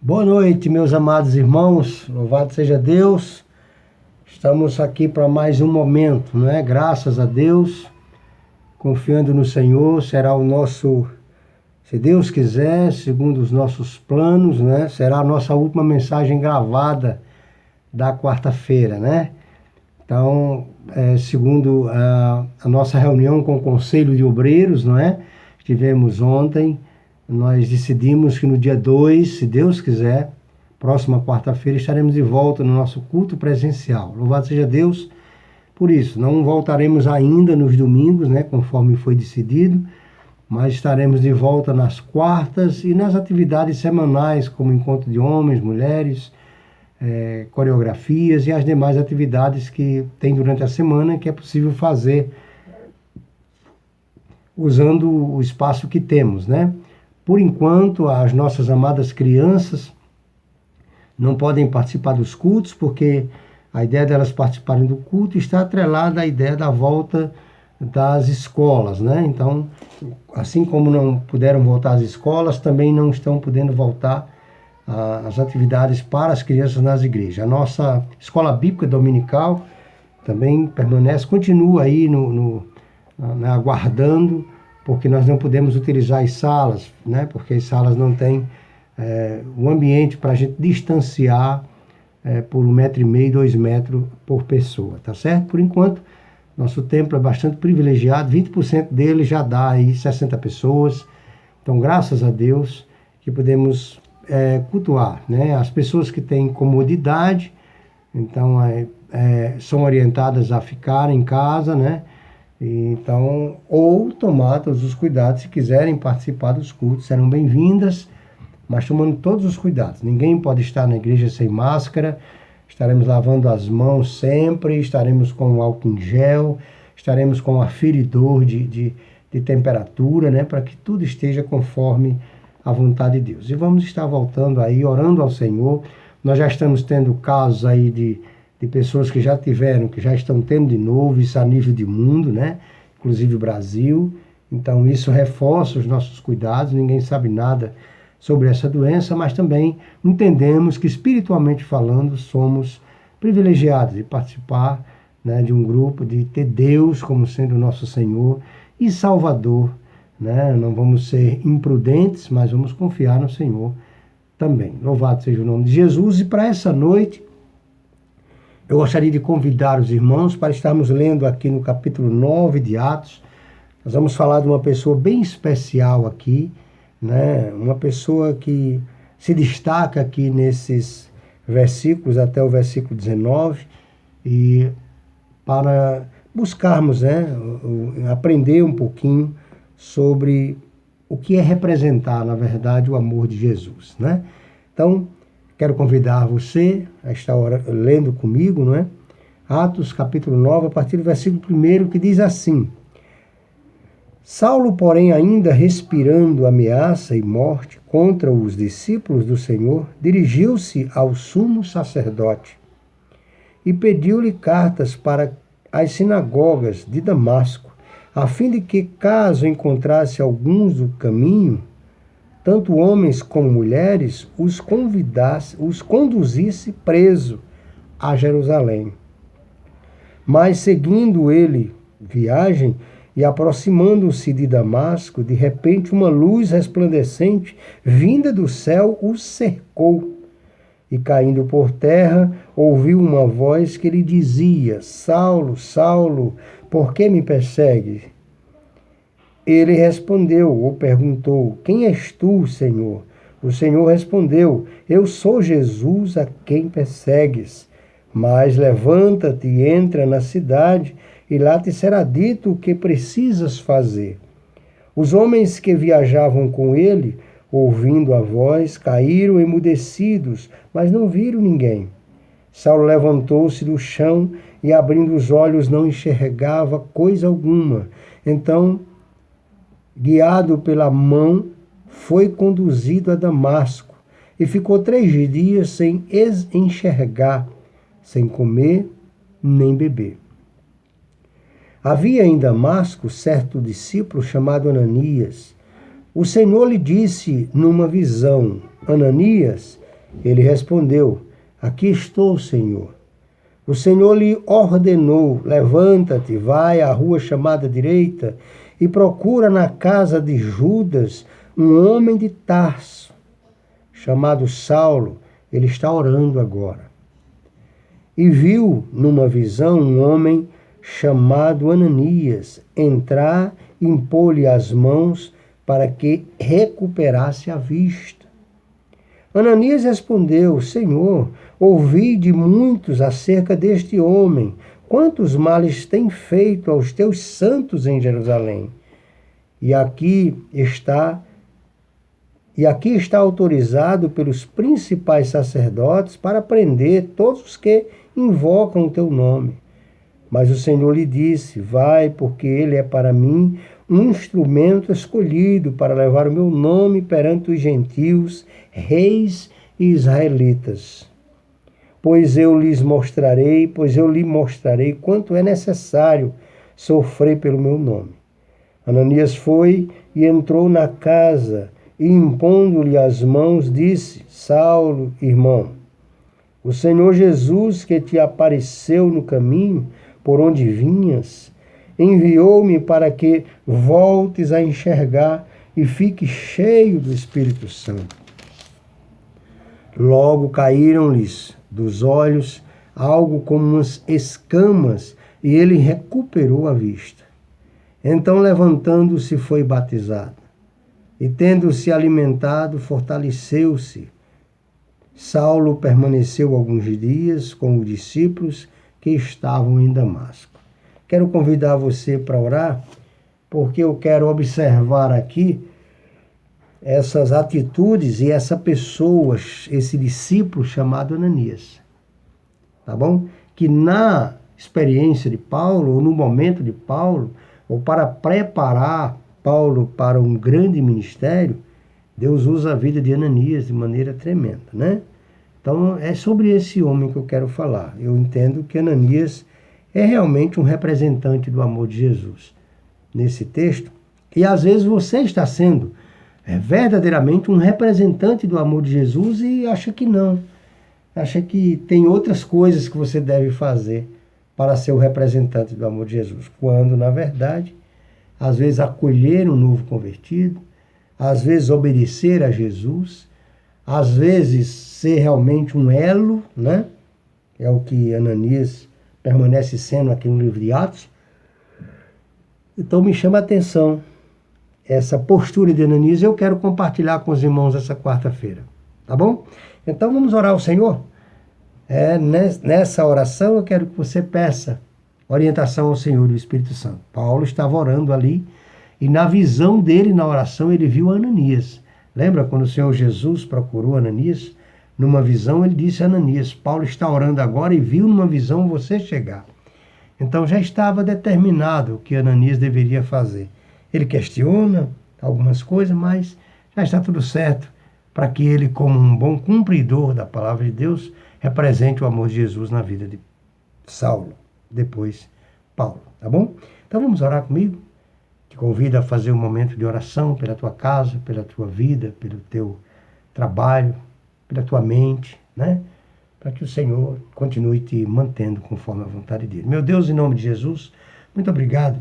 Boa noite, meus amados irmãos, louvado seja Deus. Estamos aqui para mais um momento, não é? Graças a Deus, confiando no Senhor, será o nosso, se Deus quiser, segundo os nossos planos, né? Será a nossa última mensagem gravada da quarta-feira, né? Então, segundo a nossa reunião com o Conselho de Obreiros, não é? Tivemos ontem. Nós decidimos que no dia 2, se Deus quiser, próxima quarta-feira, estaremos de volta no nosso culto presencial. Louvado seja Deus por isso. Não voltaremos ainda nos domingos, né, conforme foi decidido, mas estaremos de volta nas quartas e nas atividades semanais, como encontro de homens, mulheres, coreografias e as demais atividades que tem durante a semana que é possível fazer usando o espaço que temos, né? Por enquanto, as nossas amadas crianças não podem participar dos cultos, porque a ideia delas participarem do culto está atrelada à ideia da volta das escolas, né? Então, assim como não puderam voltar às escolas, também não estão podendo voltar às atividades para as crianças nas igrejas. A nossa escola bíblica dominical também permanece, continua aí aguardando, porque nós não podemos utilizar as salas, né? Porque as salas não têm o ambiente para a gente distanciar por 1,5 m, 2 metros por pessoa, tá certo? Por enquanto, nosso templo é bastante privilegiado, 20% dele já dá aí 60 pessoas, então graças a Deus que podemos cultuar, né? As pessoas que têm comodidade, então são orientadas a ficar em casa, né? Então, ou tomar todos os cuidados, se quiserem participar dos cultos, serão bem-vindas, mas tomando todos os cuidados. Ninguém pode estar na igreja sem máscara, estaremos lavando as mãos sempre, estaremos com álcool em gel, estaremos com aferidor de temperatura, né, para que tudo esteja conforme a vontade de Deus. E vamos estar voltando aí, orando ao Senhor. Nós já estamos tendo casos aí de pessoas que já tiveram, que já estão tendo de novo, isso a nível de mundo, né? Inclusive o Brasil. Então isso reforça os nossos cuidados, ninguém sabe nada sobre essa doença, mas também entendemos que espiritualmente falando somos privilegiados de participar, né, de um grupo, de ter Deus como sendo o nosso Senhor e Salvador, né? Não vamos ser imprudentes, mas vamos confiar no Senhor também. Louvado seja o nome de Jesus. E para essa noite, eu gostaria de convidar os irmãos para estarmos lendo aqui no capítulo 9 de Atos. Nós vamos falar de uma pessoa bem especial aqui, né? Uma pessoa que se destaca aqui nesses versículos até o versículo 19, e para buscarmos, né, aprender um pouquinho sobre o que é representar, na verdade, o amor de Jesus, né? Então, quero convidar você a estar lendo comigo, não é? Atos capítulo 9, a partir do versículo 1, que diz assim: Saulo, porém, ainda respirando ameaça e morte contra os discípulos do Senhor, dirigiu-se ao sumo sacerdote e pediu-lhe cartas para as sinagogas de Damasco, a fim de que, caso encontrasse alguns do caminho, tanto homens como mulheres, os conduzisse preso a Jerusalém. Mas seguindo ele viagem e aproximando-se de Damasco, de repente uma luz resplandecente vinda do céu o cercou. E caindo por terra, ouviu uma voz que lhe dizia: Saulo, Saulo, por que me persegues? Ele respondeu ou perguntou: Quem és tu, Senhor? O Senhor respondeu: Eu sou Jesus a quem persegues. Mas levanta-te e entra na cidade, e lá te será dito o que precisas fazer. Os homens que viajavam com ele, ouvindo a voz, caíram emudecidos, mas não viram ninguém. Saulo levantou-se do chão e, abrindo os olhos, não enxergava coisa alguma. Então, guiado pela mão, foi conduzido a Damasco e ficou 3 dias sem enxergar, sem comer nem beber. Havia em Damasco certo discípulo chamado Ananias. O Senhor lhe disse numa visão: Ananias, Ele respondeu: aqui estou, Senhor. O Senhor lhe ordenou: levanta-te, vai à rua chamada direita e procura na casa de Judas um homem de Tarso, chamado Saulo. Ele está orando agora. E viu numa visão um homem chamado Ananias entrar e impor-lhe as mãos para que recuperasse a vista. Ananias respondeu: Senhor, ouvi de muitos acerca deste homem, quantos males tem feito aos teus santos em Jerusalém. E aqui está autorizado pelos principais sacerdotes para prender todos os que invocam o teu nome. Mas o Senhor lhe disse: vai, porque ele é para mim um instrumento escolhido para levar o meu nome perante os gentios, reis e israelitas. Pois eu lhe mostrarei quanto é necessário sofrer pelo meu nome. Ananias foi e entrou na casa e, impondo-lhe as mãos, disse: Saulo, irmão, o Senhor Jesus, que te apareceu no caminho por onde vinhas, enviou-me para que voltes a enxergar e fique cheio do Espírito Santo. Logo caíram-lhes dos olhos algo como umas escamas, e ele recuperou a vista. Então, levantando-se, foi batizado. E, tendo-se alimentado, fortaleceu-se. Saulo permaneceu alguns dias com os discípulos que estavam em Damasco. Quero convidar você para orar, porque eu quero observar aqui essas atitudes e essa pessoa, esse discípulo chamado Ananias. Tá bom? Que na experiência de Paulo, ou no momento de Paulo, ou para preparar Paulo para um grande ministério, Deus usa a vida de Ananias de maneira tremenda, né? Então, é sobre esse homem que eu quero falar. Eu entendo que Ananias é realmente um representante do amor de Jesus nesse texto. E às vezes você está sendo verdadeiramente um representante do amor de Jesus e acha que não. Acha que tem outras coisas que você deve fazer para ser o representante do amor de Jesus. Quando, na verdade, às vezes acolher um novo convertido, às vezes obedecer a Jesus, às vezes ser realmente um elo, né? É o que Ananias permanece sendo aqui no livro de Atos. Então me chama a atenção essa postura de Ananias. Eu quero compartilhar com os irmãos essa quarta-feira, tá bom? Então vamos orar ao Senhor. Nessa oração eu quero que você peça orientação ao Senhor e ao Espírito Santo. Paulo estava orando ali e na visão dele, na oração, ele viu Ananias. Lembra quando o Senhor Jesus procurou Ananias? Numa visão ele disse a Ananias: Paulo está orando agora e viu numa visão você chegar. Então já estava determinado o que Ananias deveria fazer. Ele questiona algumas coisas, mas já está tudo certo para que ele, como um bom cumpridor da palavra de Deus, represente o amor de Jesus na vida de Saulo, depois Paulo, tá bom? Então vamos orar comigo? Te convido a fazer um momento de oração pela tua casa, pela tua vida, pelo teu trabalho, pela tua mente, né? Para que o Senhor continue te mantendo conforme a vontade dele. Meu Deus, em nome de Jesus, muito obrigado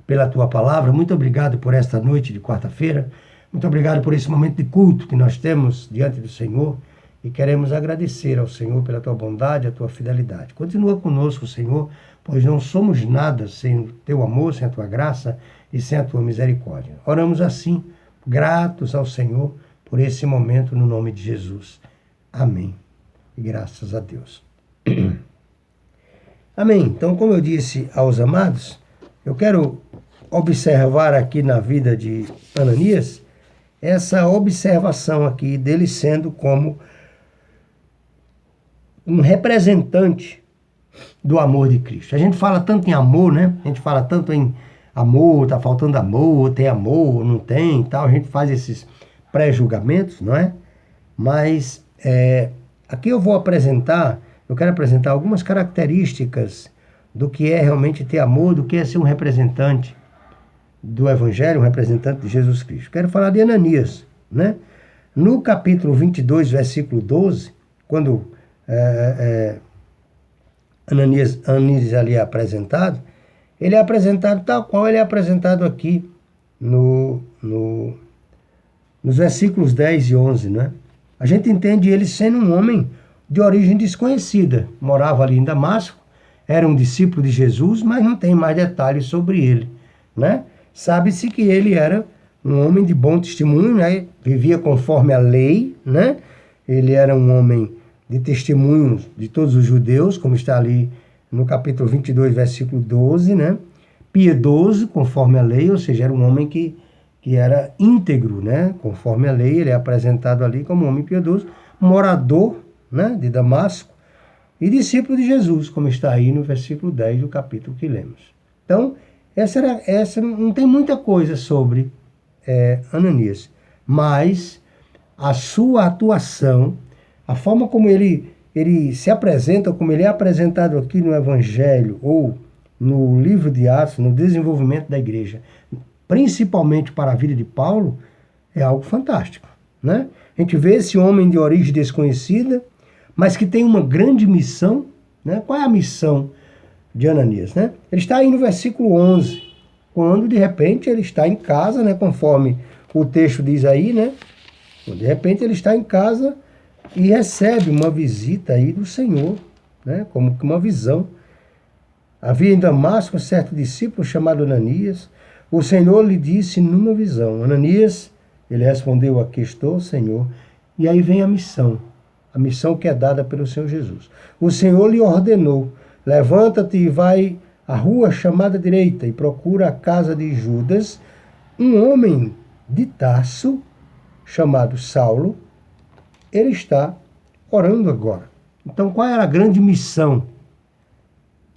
pela tua palavra, muito obrigado por esta noite de quarta-feira, muito obrigado por esse momento de culto que nós temos diante do Senhor e queremos agradecer ao Senhor pela tua bondade, a tua fidelidade. Continua conosco, Senhor, pois não somos nada sem o teu amor, sem a tua graça e sem a tua misericórdia. Oramos assim, gratos ao Senhor por esse momento, no nome de Jesus. Amém. E graças a Deus. Amém. Então, como eu disse aos amados, eu quero observar aqui na vida de Ananias essa observação aqui dele sendo como um representante do amor de Cristo. A gente fala tanto em amor, né? A gente fala tanto em amor, tá faltando amor, tem amor, não tem e tal. A gente faz esses pré-julgamentos, não é? Mas aqui eu quero apresentar algumas características do que é realmente ter amor, do que é ser um representante do Evangelho, um representante de Jesus Cristo. Quero falar de Ananias, né? No capítulo 22, versículo 12, quando Ananias ali é apresentado, ele é apresentado tal qual ele é apresentado aqui nos versículos 10 e 11, né? A gente entende ele sendo um homem de origem desconhecida. Morava ali em Damasco, era um discípulo de Jesus, mas não tem mais detalhes sobre ele, né? Sabe-se que ele era um homem de bom testemunho, né? Vivia conforme a lei, né? Ele era um homem de testemunho de todos os judeus, como está ali no capítulo 22, versículo 12, né? Piedoso, conforme a lei, ou seja, era um homem que era íntegro, né? Conforme a lei, ele é apresentado ali como um homem piedoso, morador, né? De Damasco, e discípulo de Jesus, como está aí no versículo 10 do capítulo que lemos. Então, essa não tem muita coisa sobre Ananias, mas a sua atuação, a forma como ele se apresenta, como ele é apresentado aqui no Evangelho ou no livro de Atos, no desenvolvimento da igreja, principalmente para a vida de Paulo, é algo fantástico, né? A gente vê esse homem de origem desconhecida, mas que tem uma grande missão, né? Qual é a missão de Ananias, né? Ele está aí no versículo 11, quando de repente ele está em casa, né? Conforme o texto diz aí, né? De repente ele está em casa e recebe uma visita aí do Senhor, né? Como que uma visão. Havia em Damasco um certo discípulo chamado Ananias. O Senhor lhe disse numa visão: Ananias, ele respondeu: aqui estou, Senhor. E aí vem a missão que é dada pelo Senhor Jesus. O Senhor lhe ordenou: levanta-te e vai à rua chamada direita e procura a casa de Judas, um homem de Tarso, chamado Saulo. Ele está orando agora. Então, qual era a grande missão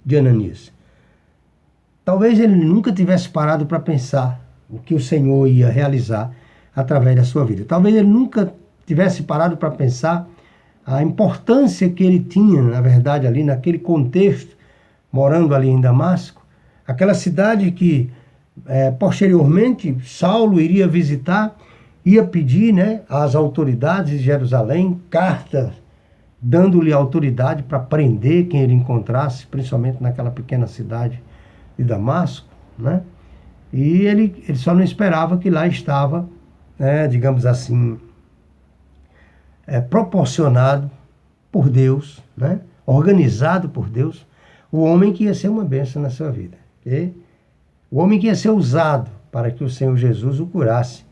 de Ananias? Talvez ele nunca tivesse parado para pensar o que o Senhor ia realizar através da sua vida. Talvez ele nunca tivesse parado para pensar a importância que ele tinha, na verdade, ali naquele contexto, morando ali em Damasco, aquela cidade que posteriormente Saulo iria visitar, ia pedir, né, às autoridades de Jerusalém cartas, dando-lhe autoridade para prender quem ele encontrasse, principalmente naquela pequena cidade de Damasco, né? E ele só não esperava que lá estava, digamos assim, proporcionado por Deus, né? Organizado por Deus, o homem que ia ser uma bênção na sua vida. Okay? O homem que ia ser usado para que o Senhor Jesus o curasse.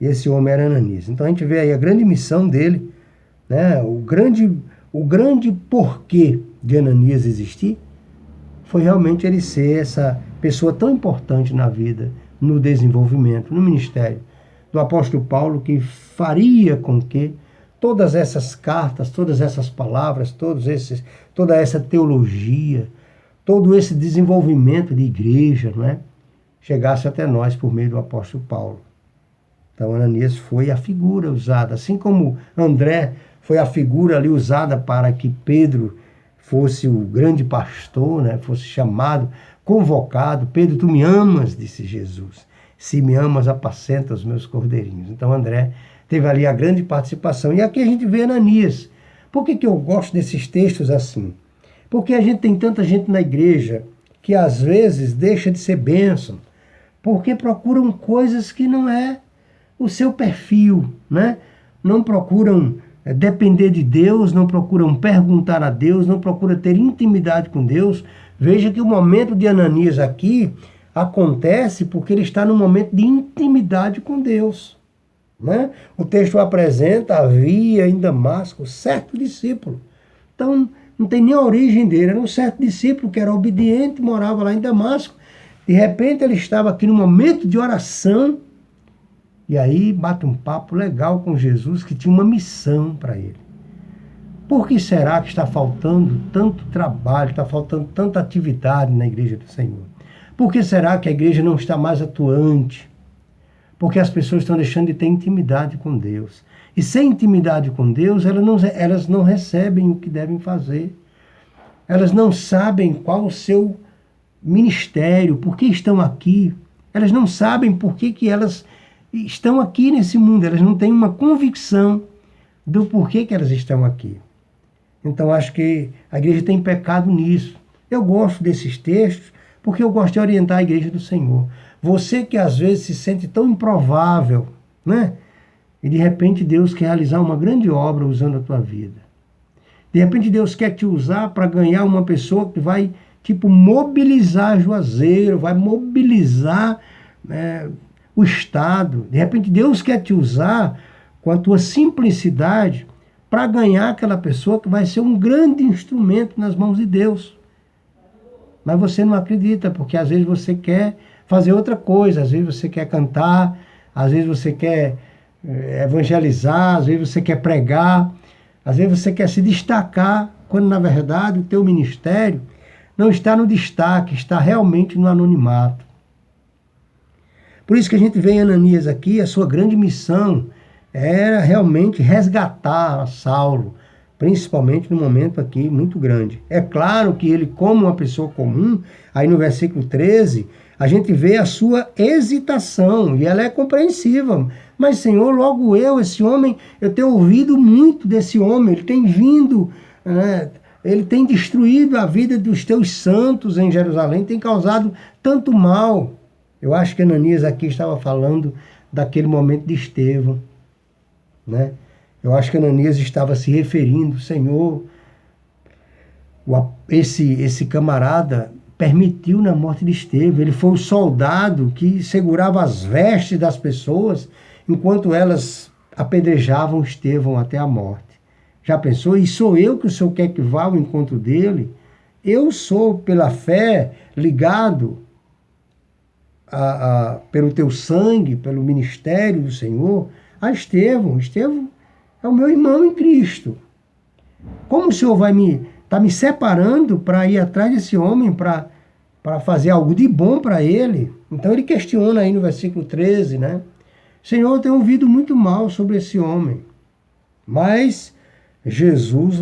E esse homem era Ananias. Então a gente vê aí a grande missão dele, né? O grande porquê de Ananias existir foi realmente ele ser essa pessoa tão importante na vida, no desenvolvimento, no ministério do apóstolo Paulo, que faria com que todas essas cartas, todas essas palavras, toda essa teologia, todo esse desenvolvimento de igreja, não é? Chegasse até nós por meio do apóstolo Paulo. Então Ananias foi a figura usada, assim como André foi a figura ali usada para que Pedro fosse o grande pastor, né? Fosse chamado, convocado. Pedro, tu me amas, disse Jesus. Se me amas, apacenta os meus cordeirinhos. Então André teve ali a grande participação. E aqui a gente vê Ananias. Por que eu gosto desses textos assim? Porque a gente tem tanta gente na igreja que às vezes deixa de ser bênção, porque procuram coisas que não é o seu perfil, né? Não procuram depender de Deus, não procuram perguntar a Deus, não procuram ter intimidade com Deus. Veja que o momento de Ananias aqui acontece porque ele está num momento de intimidade com Deus, né? O texto apresenta: havia em Damasco certo discípulo. Então, não tem nem a origem dele, era um certo discípulo que era obediente, morava lá em Damasco. De repente ele estava aqui no momento de oração, e aí bate um papo legal com Jesus, que tinha uma missão para ele. Por que será que está faltando tanto trabalho, está faltando tanta atividade na igreja do Senhor? Por que será que a igreja não está mais atuante? Porque as pessoas estão deixando de ter intimidade com Deus. E sem intimidade com Deus, elas não recebem o que devem fazer. Elas não sabem qual o seu ministério, por que estão aqui. Elas não sabem por que elas estão aqui nesse mundo, elas não têm uma convicção do porquê que elas estão aqui. Então, acho que a igreja tem pecado nisso. Eu gosto desses textos porque eu gosto de orientar a igreja do Senhor. Você que às vezes se sente tão improvável, né? E de repente Deus quer realizar uma grande obra usando a tua vida. De repente Deus quer te usar para ganhar uma pessoa que vai, tipo, mobilizar Juazeiro, vai mobilizar o Estado. De repente Deus quer te usar com a tua simplicidade para ganhar aquela pessoa que vai ser um grande instrumento nas mãos de Deus. Mas você não acredita, porque às vezes você quer fazer outra coisa, às vezes você quer cantar, às vezes você quer evangelizar, às vezes você quer pregar, às vezes você quer se destacar, quando na verdade o teu ministério não está no destaque, está realmente no anonimato. Por isso que a gente vê em Ananias aqui, a sua grande missão era realmente resgatar Saulo, principalmente num momento aqui muito grande. É claro que ele, como uma pessoa comum, aí no versículo 13, a gente vê a sua hesitação, e ela é compreensiva. Mas, Senhor, logo esse homem, eu tenho ouvido muito desse homem, ele tem vindo, né, ele tem destruído a vida dos teus santos em Jerusalém, tem causado tanto mal. Eu acho que Ananias aqui estava falando daquele momento de Estevão, né? Eu acho que Ananias estava se referindo, Senhor, esse camarada permitiu na morte de Estevão. Ele foi o soldado que segurava as vestes das pessoas enquanto elas apedrejavam Estevão até a morte. Já pensou? E sou eu que o Senhor quer que vá ao encontro dele? Eu sou, pela fé, ligado pelo teu sangue, pelo ministério do Senhor, a Estevão. Estevão é o meu irmão em Cristo. Como o Senhor vai tá me separando para ir atrás desse homem, para fazer algo de bom para ele? Então ele questiona aí no versículo 13, né? Senhor, eu tenho ouvido muito mal sobre esse homem. Mas Jesus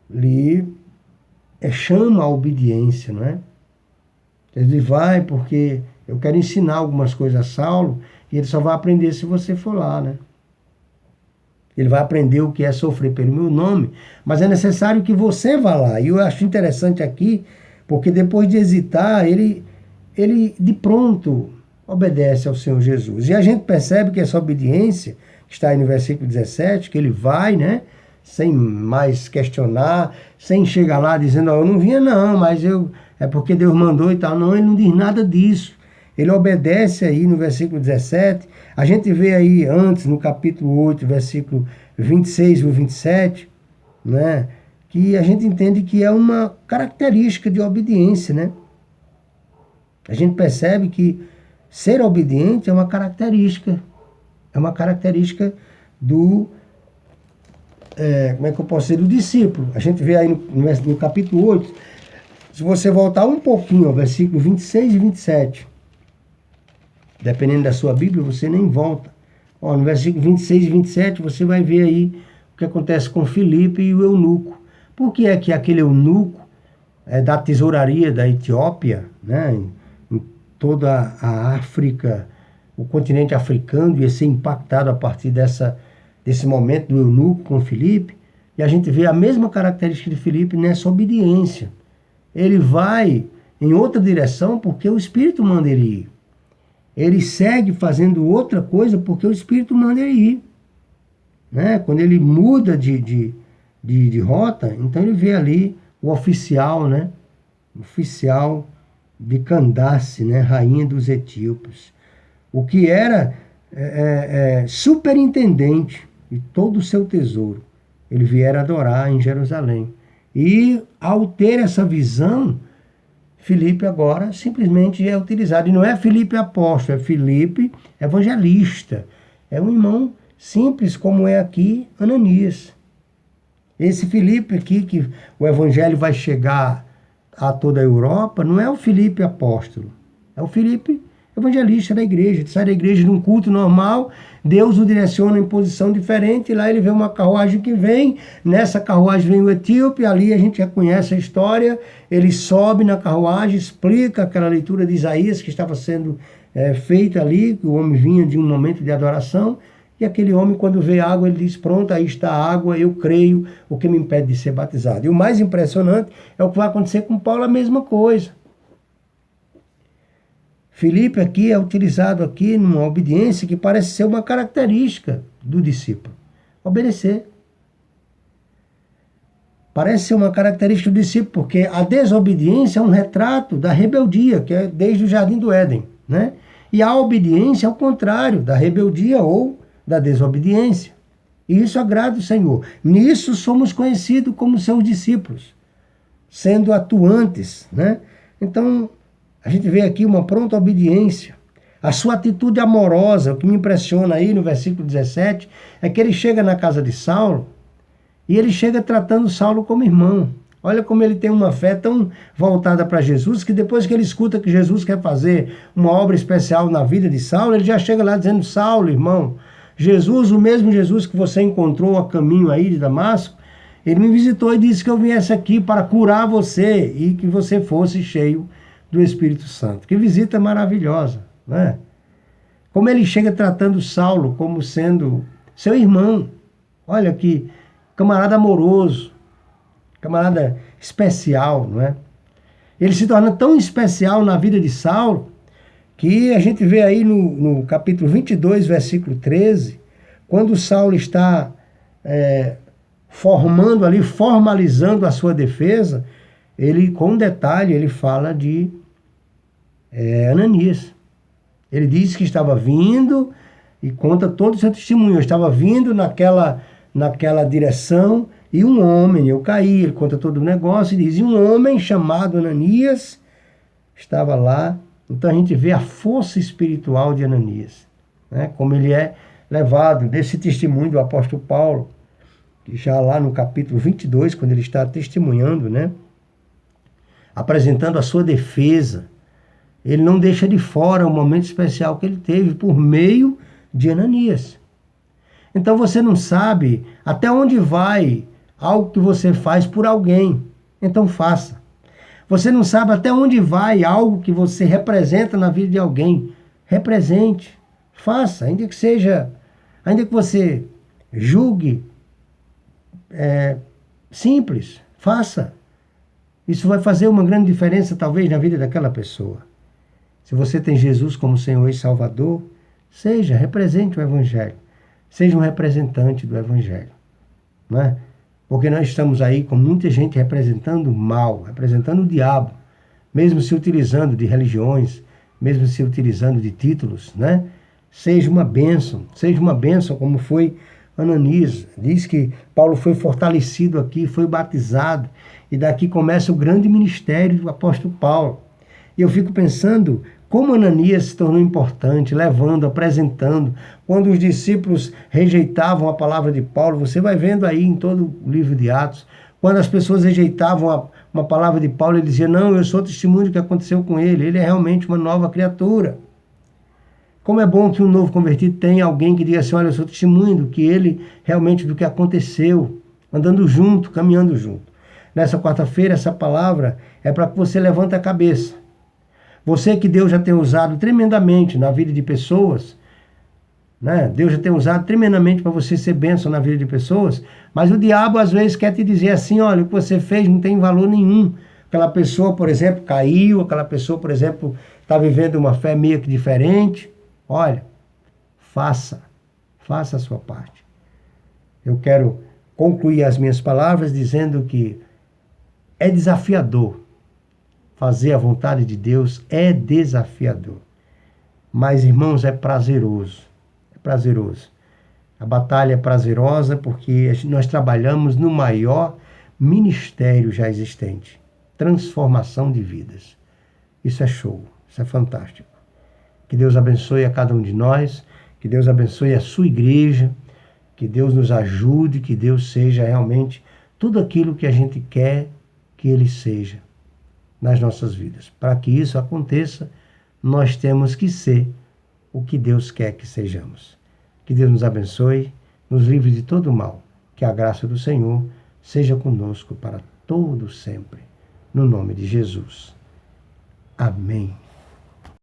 lhe chama a obediência, não é? Ele diz, vai, porque eu quero ensinar algumas coisas a Saulo, e ele só vai aprender se você for lá, né? Ele vai aprender o que é sofrer pelo meu nome, mas é necessário que você vá lá. E eu acho interessante aqui, porque depois de hesitar, ele de pronto obedece ao Senhor Jesus. E a gente percebe que essa obediência, que está aí no versículo 17, que ele vai, né, sem mais questionar, sem chegar lá dizendo, eu não vinha não, mas é porque Deus mandou e tal. Não, ele não diz nada disso. Ele obedece aí no versículo 17. A gente vê aí antes, no capítulo 8, versículo 26 e 27, né, que a gente entende que é uma característica de obediência, né? A gente percebe que ser obediente é uma característica do, como é que eu posso dizer, do discípulo. A gente vê aí no capítulo 8, se você voltar um pouquinho ao versículo 26 e 27, dependendo da sua Bíblia, você nem volta. No versículo 26 e 27, você vai ver aí o que acontece com Filipe e o eunuco. Por que é que aquele eunuco da tesouraria da Etiópia, né, em toda a África, o continente africano, ia ser impactado a partir desse momento do eunuco com Filipe? E a gente vê a mesma característica de Filipe nessa obediência. Ele vai em outra direção porque o Espírito manda ele ir. Ele segue fazendo outra coisa porque o Espírito manda ele ir. Né? Quando ele muda de rota, então ele vê ali o oficial, né? Oficial de Candace, né? Rainha dos etíopes. O que era superintendente de todo o seu tesouro. Ele viera adorar em Jerusalém. E ao ter essa visão, Filipe agora simplesmente é utilizado. E não é Filipe apóstolo, é Filipe evangelista. É um irmão simples como é aqui Ananias. Esse Filipe aqui, que o evangelho vai chegar a toda a Europa, não é o Filipe apóstolo. É o Filipe evangelista da igreja. Ele sai da igreja num culto normal, Deus o direciona em posição diferente, e lá ele vê uma carruagem que vem, nessa carruagem vem o etíope, ali a gente já conhece a história, ele sobe na carruagem, explica aquela leitura de Isaías que estava sendo feita ali, o homem vinha de um momento de adoração, e aquele homem, quando vê água, ele diz, pronto, aí está a água, eu creio, o que me impede de ser batizado. E o mais impressionante é o que vai acontecer com Paulo, a mesma coisa. Filipe aqui é utilizado aqui numa obediência que parece ser uma característica do discípulo. Obedecer. Parece ser uma característica do discípulo, porque a desobediência é um retrato da rebeldia, que é desde o Jardim do Éden, né? E a obediência é o contrário da rebeldia ou da desobediência. E isso agrada o Senhor. Nisso somos conhecidos como seus discípulos, sendo atuantes, né? Então, a gente vê aqui uma pronta obediência. A sua atitude amorosa, o que me impressiona aí no versículo 17, é que ele chega na casa de Saulo e ele chega tratando Saulo como irmão. Olha como ele tem uma fé tão voltada para Jesus, que depois que ele escuta que Jesus quer fazer uma obra especial na vida de Saulo, ele já chega lá dizendo, Saulo, irmão, Jesus, o mesmo Jesus que você encontrou a caminho aí de Damasco, ele me visitou e disse que eu viesse aqui para curar você e que você fosse cheio do Espírito Santo. Que visita maravilhosa, né? Como ele chega tratando Saulo como sendo seu irmão. Olha que camarada amoroso, camarada especial, não é? Ele se torna tão especial na vida de Saulo que a gente vê aí no capítulo 22, versículo 13, quando Saulo está formando ali, formalizando a sua defesa, ele, com detalhe, ele fala de Ananias. Ele diz que estava vindo e conta todo o seu testemunho. Eu estava vindo naquela direção e um homem, eu caí, ele conta todo o negócio e diz, e um homem chamado Ananias estava lá. Então a gente vê a força espiritual de Ananias, né? Como ele é levado desse testemunho do apóstolo Paulo, que já lá no capítulo 22, quando ele está testemunhando, né? Apresentando a sua defesa, ele não deixa de fora o momento especial que ele teve por meio de Ananias. Então você não sabe até onde vai algo que você faz por alguém, então faça. Você não sabe até onde vai algo que você representa na vida de alguém, represente, faça, ainda que você julgue simples, faça. Isso vai fazer uma grande diferença, talvez, na vida daquela pessoa. Se você tem Jesus como Senhor e Salvador, represente o Evangelho. Seja um representante do Evangelho. Não é? Porque nós estamos aí com muita gente representando o mal, representando o diabo, mesmo se utilizando de religiões, mesmo se utilizando de títulos, né? Seja uma bênção como foi Ananias. Diz que Paulo foi fortalecido aqui, foi batizado, e daqui começa o grande ministério do apóstolo Paulo. E eu fico pensando como Ananias se tornou importante, levando, apresentando. Quando os discípulos rejeitavam a palavra de Paulo, você vai vendo aí em todo o livro de Atos, quando as pessoas rejeitavam uma palavra de Paulo, ele dizia, não, eu sou testemunho do que aconteceu com ele é realmente uma nova criatura. Como é bom que um novo convertido tenha alguém que diga assim, olha, eu sou testemunho do que ele realmente, do que aconteceu, andando junto, caminhando junto. Nessa quarta-feira, essa palavra é para que você levante a cabeça. Você que Deus já tem usado tremendamente na vida de pessoas, né? Deus já tem usado tremendamente para você ser bênção na vida de pessoas, mas o diabo às vezes quer te dizer assim, olha, o que você fez não tem valor nenhum. Aquela pessoa, por exemplo, caiu, aquela pessoa, por exemplo, está vivendo uma fé meio que diferente. Olha, faça a sua parte. Eu quero concluir as minhas palavras dizendo que é desafiador. Fazer a vontade de Deus é desafiador. Mas, irmãos, é prazeroso. É prazeroso. A batalha é prazerosa porque nós trabalhamos no maior ministério já existente. Transformação de vidas. Isso é show. Isso é fantástico. Que Deus abençoe a cada um de nós. Que Deus abençoe a sua igreja. Que Deus nos ajude. Que Deus seja realmente tudo aquilo que a gente quer que Ele seja nas nossas vidas. Para que isso aconteça, nós temos que ser o que Deus quer que sejamos. Que Deus nos abençoe, nos livre de todo o mal. Que a graça do Senhor seja conosco para todo sempre. No nome de Jesus. Amém.